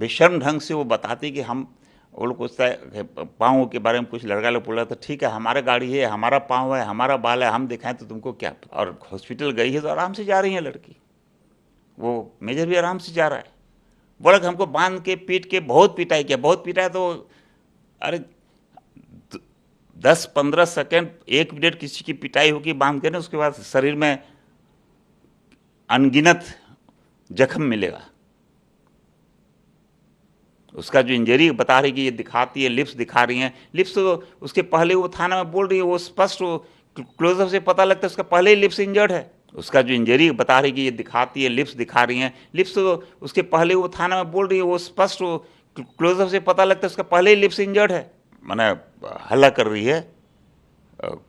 बेशर्म ढंग से वो बताती कि हम वो लोग पूछता है पाँव के बारे में कुछ लड़का लोग बोल रहा था, ठीक है हमारा गाड़ी है, हमारा पाँव है, हमारा बाल है, हम दिखाएं तो तुमको क्या। और हॉस्पिटल गई है तो आराम से जा रही है लड़की, वो मेजर भी आराम से जा रहा है। बोला कि हमको बांध के पीट के बहुत पिटाई किया, बहुत पिटाई। तो अरे 10-15 सेकेंड 1 मिनट किसी की पिटाई होगी बांध के ना, उसके बाद शरीर में अनगिनत जख्म मिलेगा। उसका जो इंजरी बता रही कि ये दिखाती है, लिप्स दिखा रही हैं, लिप्स तो उसके पहले वो थाना में बोल रही है, वो स्पष्ट क्लोजअप से पता लगता है उसका पहले ही लिप्स इंजर्ड है। उसका जो इंजरी बता रही कि ये दिखाती है, लिप्स दिखा रही हैं, लिप्स तो उसके पहले वो थाना में बोल रही है, वो स्पष्ट क्लोजअप से पता लगता है उसका पहले ही लिप्स इंजर्ड है। मैंने हल्ला कर रही है,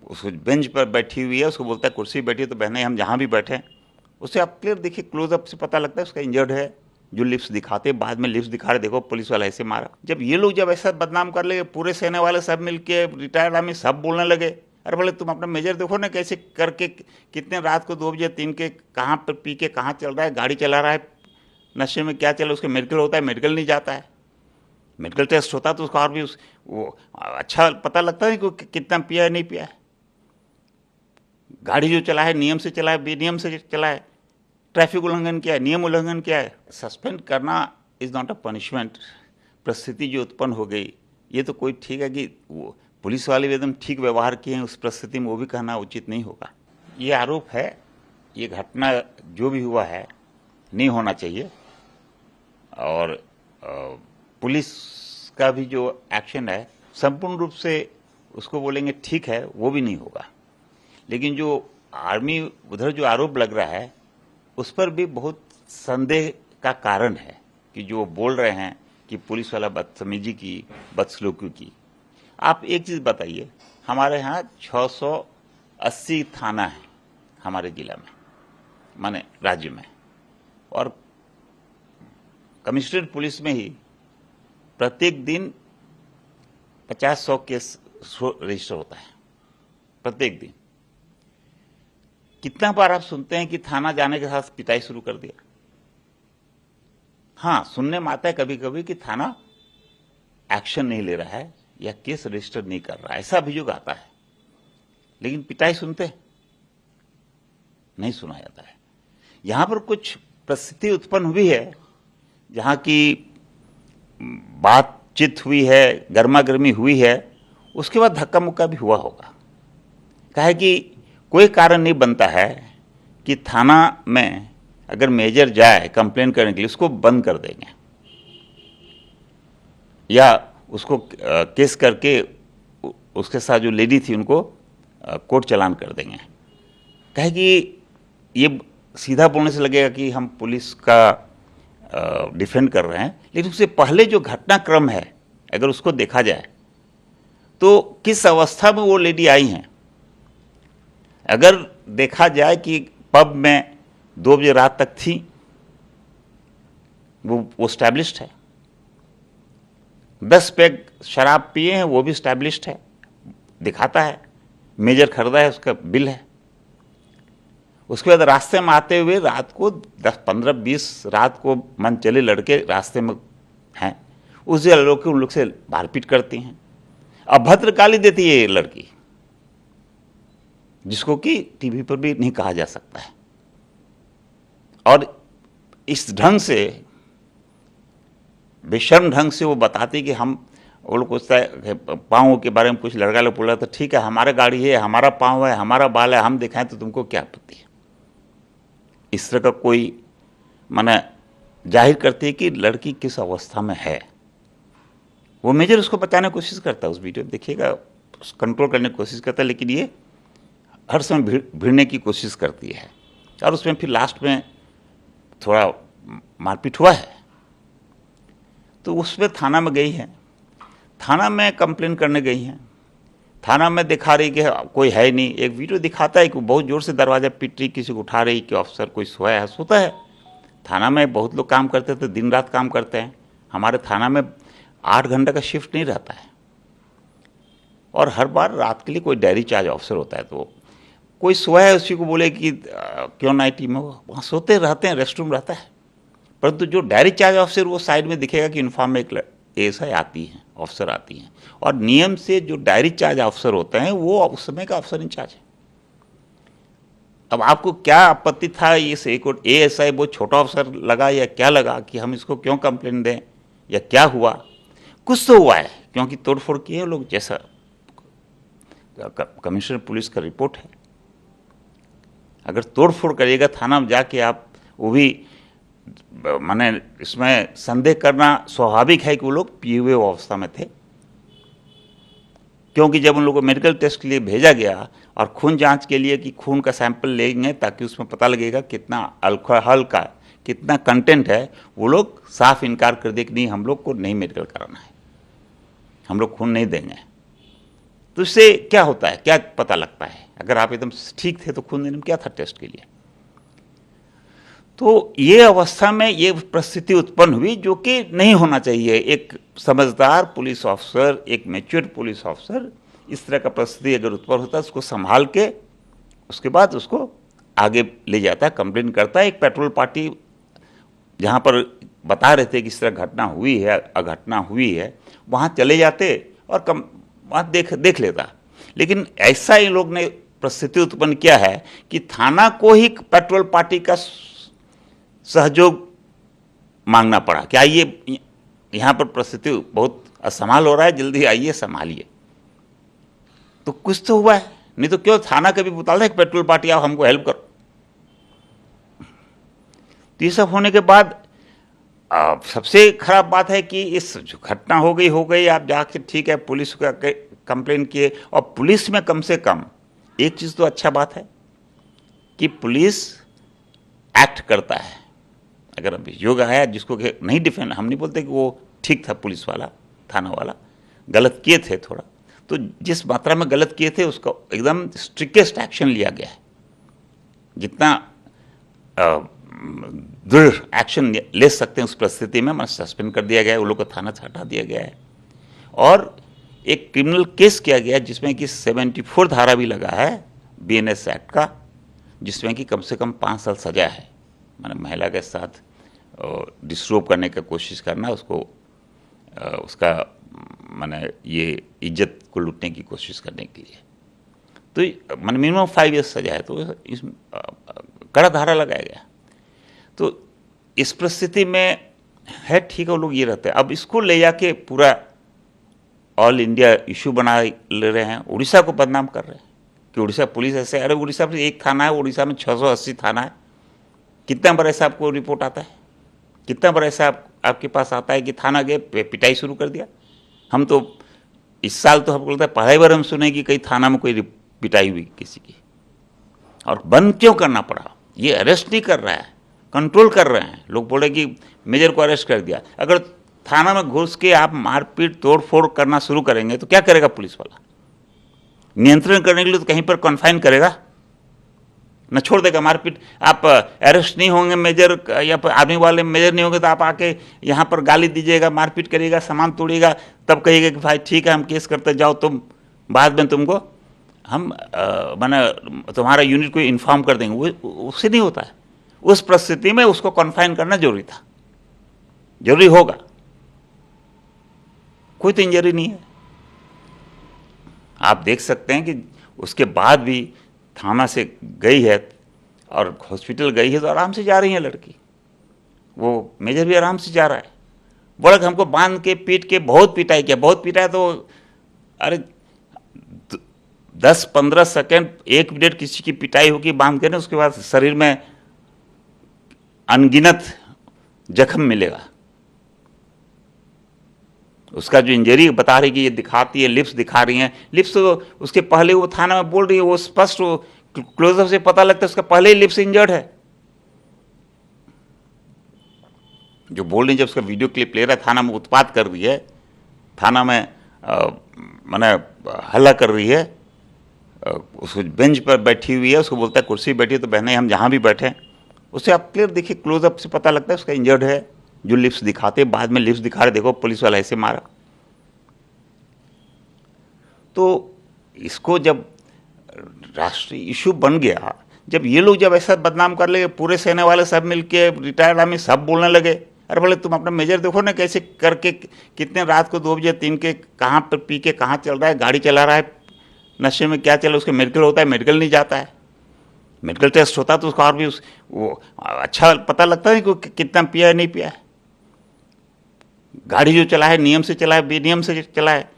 उसको बेंच पर बैठी हुई है, उसको बोलता है कुर्सी बैठी है, तो बहने हम जहाँ भी बैठे उससे आप क्लियर देखिए, क्लोजअप से पता लगता है उसका इंजर्ड है। जो लिप्स दिखाते, बाद में लिप्स दिखा रहे, देखो पुलिस वाला ऐसे मारा। जब ये लोग जब ऐसा बदनाम कर लगे, पूरे सेना वाले सब मिलके, रिटायर्ड आर्मी सब बोलने लगे, अरे बोले तुम अपना मेजर देखो ना कैसे करके, कितने रात को 2 बजे 3 के कहाँ पर पी के कहाँ चल रहा है, गाड़ी चला रहा है, नशे में क्या चल रहा है, उसका मेडिकल होता है, मेडिकल नहीं जाता है, मेडिकल टेस्ट होता है तो उसका और भी वो अच्छा पता लगता है कि कितना पिया है नहीं पिया है। गाड़ी जो चला है नियम से चला है, बेनियम से चला है, ट्रैफिक उल्लंघन किया है, नियम उल्लंघन किया है। सस्पेंड करना इज़ नॉट अ पनिशमेंट। परिस्थिति जो उत्पन्न हो गई, ये तो कोई ठीक है कि वो पुलिस वाले भी एकदम ठीक व्यवहार किए हैं उस परिस्थिति में, वो भी कहना उचित नहीं होगा। ये आरोप है, ये घटना जो भी हुआ है नहीं होना चाहिए, और पुलिस का भी जो एक्शन है संपूर्ण रूप से उसको बोलेंगे ठीक है, वो भी नहीं होगा। लेकिन जो आर्मी उधर जो आरोप लग रहा है उस पर भी बहुत संदेह का कारण है कि जो बोल रहे हैं कि पुलिस वाला बदतमीजी की, बदसलूकी की। आप एक चीज़ बताइए, हमारे यहाँ 680 थाना है हमारे जिला में, माने राज्य में, और कमिश्नरेट पुलिस में ही प्रत्येक दिन 50-100 केस रजिस्टर होता है प्रत्येक दिन। कितना बार आप सुनते हैं कि थाना जाने के साथ पिटाई शुरू कर दिया? हाँ, सुनने में आता है कभी कभी कि थाना एक्शन नहीं ले रहा है या केस रजिस्टर नहीं कर रहा है, ऐसा अभियोग आता है। लेकिन पिटाई सुनते नहीं सुना जाता है। यहां पर कुछ परिस्थिति उत्पन्न हुई है जहां की बातचीत हुई है, गर्मा गर्मी हुई है, उसके बाद धक्का मुक्का भी हुआ होगा। कहे कि कोई कारण नहीं बनता है कि थाना में अगर मेजर जाए कंप्लेन करने के लिए, उसको बंद कर देंगे या उसको केस करके उसके साथ जो लेडी थी उनको कोर्ट चालान कर देंगे। कहे कि ये सीधा बोलने से लगेगा कि हम पुलिस का डिफेंड कर रहे हैं, लेकिन उससे पहले जो घटनाक्रम है अगर उसको देखा जाए तो किस अवस्था में वो लेडी आई हैं। अगर देखा जाए कि पब में 2 बजे रात तक थी, वो स्टैब्लिश्ड है। 10 पैग शराब पिए हैं, वो भी स्टैब्लिश्ड है, दिखाता है, मेजर खरीदा है, उसका बिल है। उसके बाद रास्ते में आते हुए रात को 10-15-20 रात को मन चले लड़के रास्ते में हैं, उस लोग उन लोग से मारपीट करती हैं, अभद्र गाली देती है ये लड़की, जिसको कि टीवी पर भी नहीं कहा जा सकता है। और इस ढंग से, बेशर्म ढंग से वो बताती कि हम, वो लोग पूछता है पाँव के बारे में कुछ लड़का लोग बोल रहा था, ठीक है हमारा गाड़ी है, हमारा पाँव है, हमारा बाल है, हम दिखाएं तो तुमको क्या आपत्ति है। इस तरह का कोई माने जाहिर करती है कि लड़की किस अवस्था में है। वो मेजर उसको बचाने की कोशिश करता है, उस वीडियो में देखिएगा, कंट्रोल करने की कोशिश करता है, लेकिन ये हर समय भिड़ने की कोशिश करती है। और उसमें फिर लास्ट में थोड़ा मारपीट हुआ है, तो उसमें थाना में गई है, थाना में कंप्लेन करने गई हैं। थाना में दिखा रही कि कोई है नहीं। एक वीडियो दिखाता है कि बहुत ज़ोर से दरवाज़ा पीट रही, किसी को उठा रही कि ऑफिसर कोई सोया है, सोता है। थाना में बहुत लोग काम करते थे, दिन रात काम करते हैं। हमारे थाना में 8 घंटे का शिफ्ट नहीं रहता है, और हर बार रात के लिए कोई डायरी चार्ज ऑफिसर होता है, तो कोई सोया है उसी को बोले कि क्यों नाइटी में हो, वहाँ सोते रहते हैं, रेस्ट रूम रहता है, परंतु जो डायरी चार्ज ऑफिसर वो साइड में दिखेगा कि यूनिफॉर्म में एक एएसआई आती हैं, ऑफिसर आती हैं, और नियम से जो डायरी चार्ज ऑफिसर होते हैं वो उस समय का अफसर इंचार्ज है। अब आपको क्या आपत्ति था इस एक एएसआई वो छोटा अफसर लगा या क्या लगा कि हम इसको क्यों कंप्लेन दें या क्या हुआ? कुछ तो हुआ है, क्योंकि तोड़फोड़ किए लोग, जैसा कमिश्नर पुलिस का रिपोर्ट है। अगर तोड़फोड़ करिएगा थाना में जाके आप, वो भी माने इसमें संदेह करना स्वाभाविक है कि वो लोग पिए हुए अवस्था में थे, क्योंकि जब उन लोगों को मेडिकल टेस्ट के लिए भेजा गया और खून जांच के लिए कि खून का सैंपल लेंगे ताकि उसमें पता लगेगा कितना अल्कोहल का कितना कंटेंट है, वो लोग साफ इनकार कर दिए कि नहीं, हम लोग को नहीं मेडिकल कराना है, हम लोग खून नहीं देंगे। तो इससे क्या होता है, क्या पता लगता है? अगर आप एकदम ठीक थे तो खून देने में क्या था टेस्ट के लिए? तो ये अवस्था में ये परिस्थिति उत्पन्न हुई जो कि नहीं होना चाहिए। एक समझदार पुलिस ऑफिसर, एक मैच्योर पुलिस ऑफिसर इस तरह का परिस्थिति अगर उत्पन्न होता है उसको संभाल के उसके बाद उसको आगे ले जाता है, कंप्लेन करता है। एक पेट्रोल पार्टी जहाँ पर बता रहे थे कि इस तरह घटना हुई है, अघटना हुई है, वहाँ चले जाते और वहाँ देख लेता। लेकिन ऐसा ही लोग ने परिस्थिति उत्पन्न किया है कि थाना को ही पेट्रोल पार्टी का सहयोग मांगना पड़ा कि आइए यहाँ पर परिस्थिति बहुत असमाल हो रहा है, जल्दी आइए संभालिए। तो कुछ तो हुआ है, नहीं तो क्यों थाना कभी बताता है कि पेट्रोल पार्टी आओ हमको हेल्प करो। तो ये सब होने के बाद सबसे खराब बात है कि इस जो घटना हो गई, आप जाके ठीक है पुलिस को कंप्लेन किए, और पुलिस में कम से कम एक चीज़ तो अच्छा बात है कि पुलिस एक्ट करता है। अगर अभियोग आया जिसको नहीं डिफेंड, हम नहीं बोलते कि वो ठीक था, पुलिस वाला थाना वाला गलत किए थे थोड़ा, तो जिस मात्रा में गलत किए थे उसका एकदम स्ट्रिक्टेस्ट एक्शन लिया गया है। जितना दृढ़ एक्शन ले सकते हैं उस परिस्थिति में, सस्पेंड कर दिया गया है, वो लोग को थाना से हटा दिया गया है, और एक क्रिमिनल केस किया गया जिसमें कि 74 धारा भी लगा है बीएनएस एक्ट का, जिसमें कि कम से कम 5 साल सजा है। माने महिला के साथ डिस्टर्ब करने का कोशिश करना, उसको उसका माने ये इज्जत को लूटने की कोशिश करने के लिए, तो माने मिनिमम 5 ईयर्स सजा है। तो इस कड़ा धारा लगाया गया। तो इस परिस्थिति में है, ठीक है, वो लोग ये रहते हैं। अब इसको ले जाके पूरा ऑल इंडिया इशू बना ले रहे हैं, उड़ीसा को बदनाम कर रहे हैं कि उड़ीसा पुलिस ऐसे। अरे उड़ीसा में एक थाना है, उड़ीसा में 680 थाना है। कितना बार ऐसा आपको रिपोर्ट आता है, कितना बार ऐसा आपके पास आता है कि थाना गए पिटाई शुरू कर दिया? हम तो इस साल तो हमको लगता है पहली बार हम सुने कि कई थाना में कोई पिटाई हुई किसी की। और बंद क्यों करना पड़ा? ये अरेस्ट नहीं कर रहा है, कंट्रोल कर रहे हैं। लोग बोले कि मेजर को अरेस्ट कर दिया। अगर थाना में घुस के आप मारपीट तोड़फोड़ करना शुरू करेंगे तो क्या करेगा पुलिस वाला? नियंत्रण करने के लिए तो कहीं पर कन्फाइन करेगा, न छोड़ देगा मारपीट। आप अरेस्ट नहीं होंगे मेजर या आर्मी वाले मेजर नहीं होंगे तो आप आके यहाँ पर गाली दीजिएगा, मारपीट करिएगा, सामान तोड़िएगा, तब कहिएगा कि भाई ठीक है हम केस करते जाओ, तुम बाद में तुमको हम माने तुम्हारा यूनिट को इन्फॉर्म कर देंगे। वो उससे नहीं होता है। उस परिस्थिति में उसको कन्फाइन करना जरूरी था, जरूरी होगा। कोई तो इंजरी नहीं है। आप देख सकते हैं कि उसके बाद भी थाना से गई है और हॉस्पिटल गई है तो आराम से जा रही है लड़की, वो मेजर भी आराम से जा रहा है। बोला कि हमको बांध के पीट के बहुत पिटाई किया, बहुत पिटाई। तो अरे 10-15 सेकेंड 1 मिनट किसी की पिटाई होगी बांध के ना, उसके बाद शरीर में अनगिनत जख्म मिलेगा। उसका जो इंजरी बता रही कि ये दिखाती है, लिप्स दिखा रही हैं, लिप्स तो उसके पहले वो थाना में बोल रही है, वो स्पष्ट क्लोजअप से पता लगता है उसका पहले ही लिप्स इंजर्ड है। जो बोल रही, जब उसका वीडियो क्लिप ले रहा है, थाना में उत्पात कर रही है, थाना में माने हल्ला कर रही है, उसको बेंच पर बैठी हुई है, उसको बोलता है कुर्सी बैठी है तो बहने हम जहाँ भी बैठे, उससे आप क्लियर देखिए, क्लोजअप से पता लगता है उसका इंजर्ड है। जो लिप्स दिखाते, बाद में लिप्स दिखा रहे, देखो पुलिस वाला ऐसे मारा। तो इसको जब राष्ट्रीय इशू बन गया जब ये लोग जब ऐसा बदनाम कर लगे, पूरे सेना वाले सब मिलके, रिटायर्ड आर्मी सब बोलने लगे, अरे बोले तुम अपना मेजर देखो ना कैसे करके कितने रात को 2 बजे 3 के कहाँ पर पी के कहाँ चल रहा है, गाड़ी चला रहा है, नशे में क्या चला, उसके मेडिकल होता है, मेडिकल नहीं जाता है, मेडिकल टेस्ट होता तो उसका और भी वो अच्छा पता लगता है कि कितना पिया है नहीं पिया है। गाड़ी जो चला है नियम से चला है, बेनियम से चला है,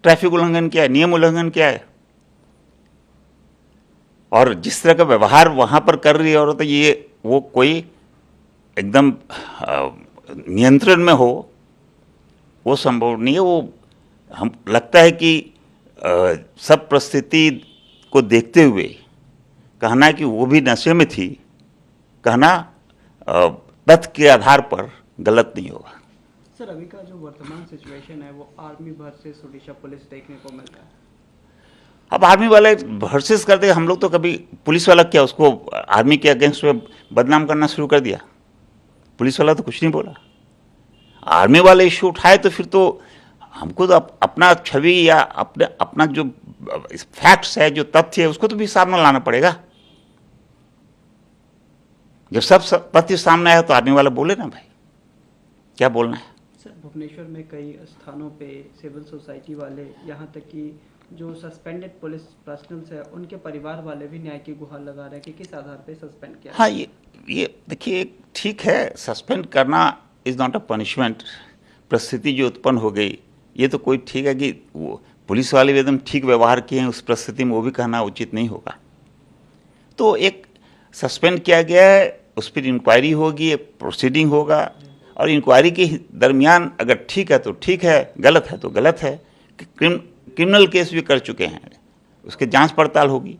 ट्रैफिक उल्लंघन किया है, नियम उल्लंघन किया है, और जिस तरह का व्यवहार वहाँ पर कर रही है औरत, ये वो कोई एकदम नियंत्रण में हो, वो संभव नहीं है। वो हम लगता है कि सब परिस्थिति को देखते हुए कहना कि वो भी नशे में थी, कहना तथ्य के आधार पर गलत नहीं होगा। सर, अभी का जो वर्तमान सिचुएशन है वो आर्मी वर्सेस ओडिशा पुलिस देखने को मिल रहा है। अब आर्मी वाले वर्सेस करते, हम लोग तो कभी पुलिस वाला क्या उसको आर्मी के अगेंस्ट में बदनाम करना शुरू कर दिया, पुलिस वाला तो कुछ नहीं बोला। आर्मी वाले इश्यू उठाए तो फिर तो हमको तो अपना छवि या अपना जो फैक्ट्स है, जो तथ्य है, उसको तो भी सामने लाना पड़ेगा। जब सब तथ्य सामने आया तो आर्मी वाला बोले ना भाई क्या बोलना है। सर, भुवनेश्वर में कई स्थानों पे सिविल सोसाइटी वाले, यहाँ तक कि जो सस्पेंडेड पुलिस पर्सनल्स है उनके परिवार वाले भी न्याय की गुहार लगा रहे हैं कि किस आधार पे सस्पेंड किया। हाँ, ये देखिए ठीक है, सस्पेंड करना इज़ नॉट अ पनिशमेंट। परिस्थिति जो उत्पन्न हो गई, ये तो कोई ठीक है कि वो पुलिस वाले भी एकदम ठीक व्यवहार किए हैं उस परिस्थिति में, वो भी कहना उचित नहीं होगा। तो एक सस्पेंड किया गया है, उस पर इंक्वायरी होगी, एक प्रोसीडिंग होगा, और इंक्वायरी के दरमियान अगर ठीक है तो ठीक है, गलत है तो गलत है। क्रिमिनल केस भी कर चुके हैं, उसके जांच पड़ताल होगी।